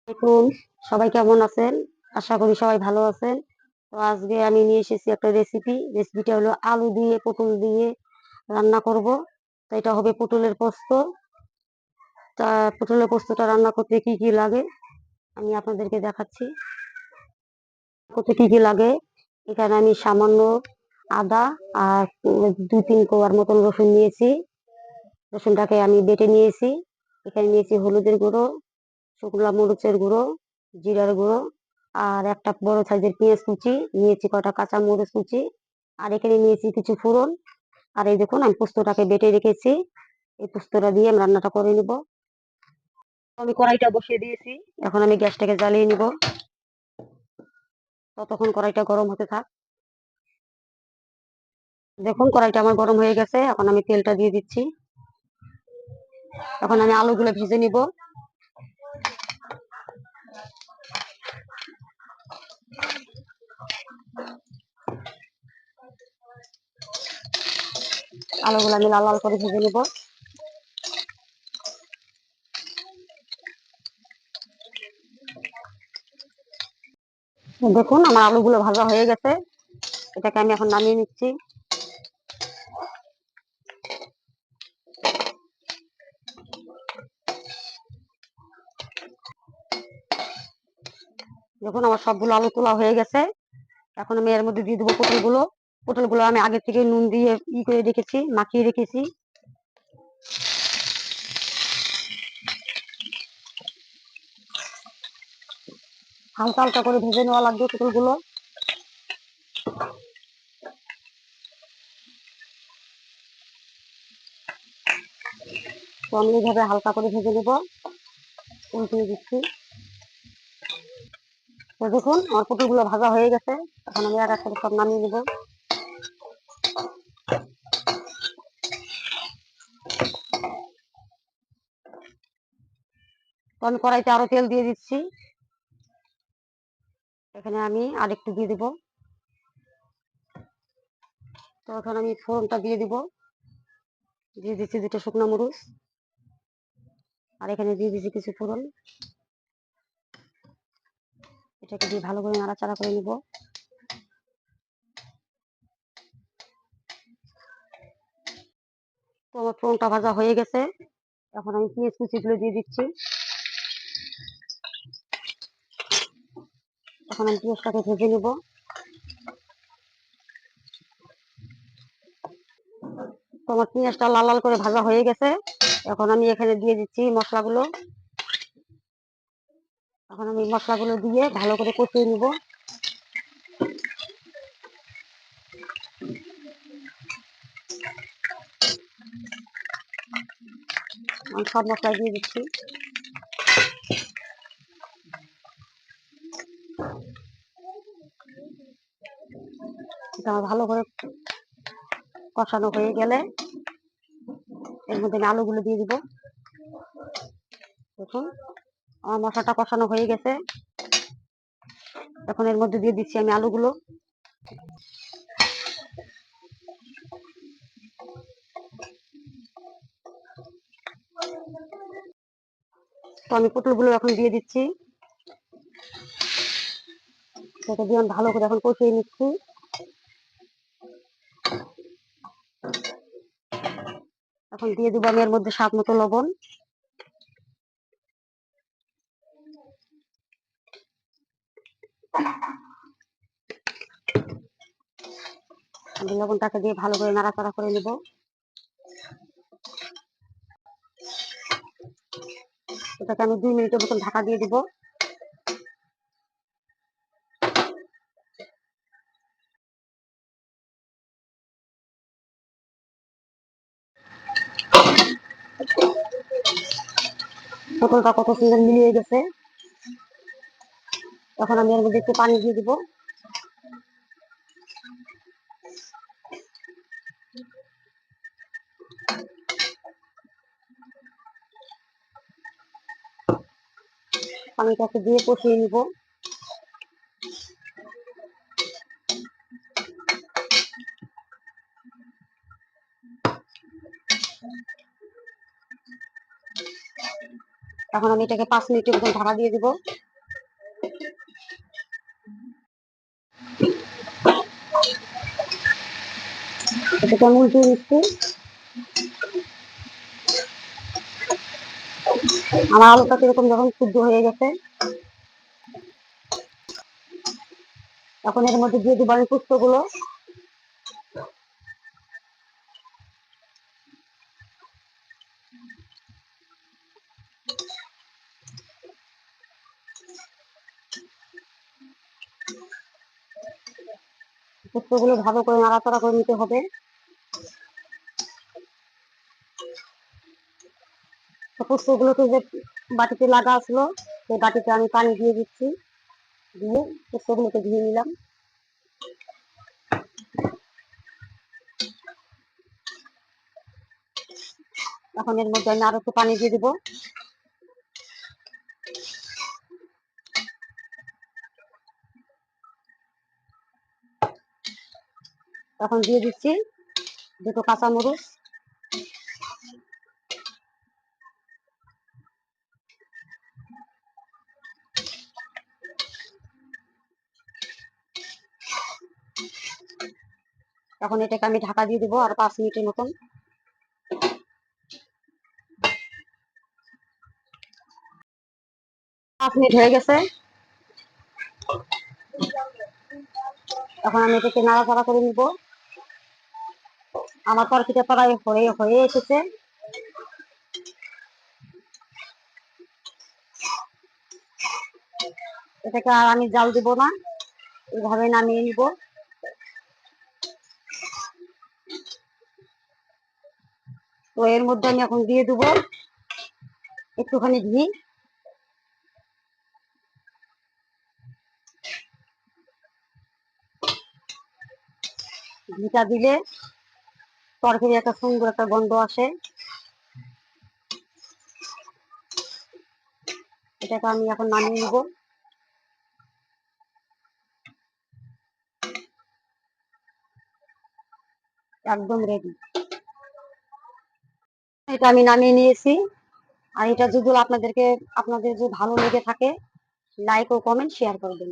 দেখুন, সবাই কেমন আছেন? আশা করি সবাই ভালো আছেন। তো আজকে আমি নিয়ে এসেছি একটা রেসিপি। রেসিপিটা হলো আলু দিয়ে পটল দিয়ে রান্না করব। তো এটা হবে পটলের পোস্ত। তা পটলের পোস্তটা রান্না করতে কি কি লাগে আমি আপনাদেরকে দেখাচ্ছি। করতে কি কি লাগে, এখানে আমি সামান্য আদা আর ২-৩ কোয়ার মতন রসুন নিয়েছি। রসুনটাকে আমি বেটে নিয়েছি। এখানে নিয়েছি হলুদের গুঁড়ো, শুকনো মরিচের গুঁড়ো, জিরার গুঁড়ো, আর একটা বড় সাইজের পেঁয়াজ কুচি নিয়েছি, কটা কাঁচা মরিচ কুচি, আর এখানে নিয়েছি কিছু ফোড়ন। আর এই দেখুন, আমি পোস্তটাকে বেটে রেখেছি। এই পোস্তটা দিয়ে আমি রান্নাটা করে নিব। আমি কড়াইটা বসিয়ে দিয়েছি। এখন আমি গ্যাসটাকে জ্বালিয়ে নিব। ততক্ষণ কড়াইটা গরম হতে থাক। দেখুন, কড়াইটা আমার গরম হয়ে গেছে। এখন আমি তেলটা দিয়ে দিচ্ছি। এখন আমি আলুগুলো ভেজে নিব। আলুগুলো আমি লাল লাল করে ভেজে নিব। দেখুন, আমার আলুগুলো ভাজা হয়ে গেছে। এটাকে আমি এখন নামিয়ে নিচ্ছি। দেখুন, আমার সবগুলো আলু তোলা হয়ে গেছে। এখন আমি এর মধ্যে দিয়ে দেবো পটলগুলো। পটলগুলো আমি আগে থেকে নুন দিয়ে করে রেখেছি, মাখিয়ে রেখেছি। হালকা হালকা করে ভেজে নেওয়া লাগবে পটলগুলো। তো আমি এইভাবে হালকা করে ভেজে নেব। উল্টিয়ে দিচ্ছি। তো দেখুন, আমার পটলগুলো ভাজা হয়ে গেছে। এখন আমি এক এক করে সব নামিয়ে নেব। তো আমি কড়াইতে আরো তেল দিয়ে দিচ্ছি। এখানে আমি আরেকটু দিয়ে দিব। তো এখন আমি ফোড়নটা দিয়ে দিব। দিয়ে দিচ্ছি 2টা শুকনো মরিচ, আর এখানে দিয়ে দিচ্ছি কিছু ফোড়ন। এটাকে দিয়ে ভালো করে নাড়াচাড়া করে নিব। তো আমার ফোড়নটা ভাজা হয়ে গেছে। এখন আমি পেঁয়াজ কুচিগুলো দিয়ে দিচ্ছি। এখন আমি পেঁয়াজটাকে ভেজে নেব। তো আমার পেঁয়াজটা লাল লাল করে ভাজা হয়ে গেছে। এখন আমি এখানে দিয়ে দিচ্ছি মশলাগুলো। এখন আমি মশলাগুলো দিয়ে ভালো করে কষিয়ে নিব। আমি সব মশলা দিয়ে দিচ্ছি। এটা আমার ভালো করে কষানো হয়ে গেলে এর মধ্যে আমি আলুগুলো দিয়ে দিব। দেখুন, আমার মশলাটা কষানো হয়ে গেছে। এখন এর মধ্যে দিয়ে দিচ্ছি আমি আলুগুলো। তো আমি পটলগুলো এখন দিয়ে দিচ্ছি। সেটা দিয়ে আমি ভালো করে এখন কষিয়ে নিচ্ছি। এখন দিয়ে দিব আমি এর মধ্যে স্বাদ মতো লবণ। আমি লবণটাকে দিয়ে ভালো করে নাড়াচাড়া করে নেব। এটাকে আমি 2 মিনিটের মতন ঢাকা দিয়ে দিব। পটলটা কত সুন্দর মিলিয়ে গেছে। এখন আমি এর মধ্যে একটু পানি দিয়ে দিব। পানিটাকে দিয়ে কষিয়ে নিব। এখন আমি এটাকে 5 মিনিটের মতো ঢাকা দিয়ে দিব। এটাকে আমি উল্টিয়ে দিচ্ছি। আমার আলুটা কিরকম যখন সিদ্ধ হয়ে গেছে, এখন এর মধ্যে দিয়ে দিব আমি পোস্তগুলো। পোস্তগুলো ভালো করে নাড়াচাড়া করে নিতে হবে। পোস্তগুলোকে যে বাটিতে লাগা আসলো, সেই বাটিতে আমি পানি দিয়ে দিচ্ছি, দিয়ে পোস্তগুলোকে ধুয়ে নিলাম। এখন এর মধ্যে আমি আরো একটু পানি দিয়ে দিব। এখন দিয়ে দিচ্ছি 2টো কাঁচামরিচ। এখন এটাকে আমি ঢাকা দিয়ে দিব আর 5 মিনিটের মতন। 5 মিনিট হয়ে গেছে। এখন আমি এটাকে নাড়াচাড়া করে নিব। আমার তরকারিটা প্রায় হয়ে এসেছে। এটাকে আর আমি জাল দিব না, এইভাবে নামিয়ে নিব। তো এর মধ্যে আমি এখন দিয়ে দেবো একটুখানি ঘি। ঘিটা দিলে তরকারি একটা সুন্দর একটা গন্ধ আসে। এটাকে আমি এখন নামিয়ে নিব। একদম রেডি। এটা আমি নামিয়ে নিয়েছি। আর এটা যদি আপনাদের যদি ভালো লেগে থাকে, লাইক ও কমেন্ট শেয়ার করবেন।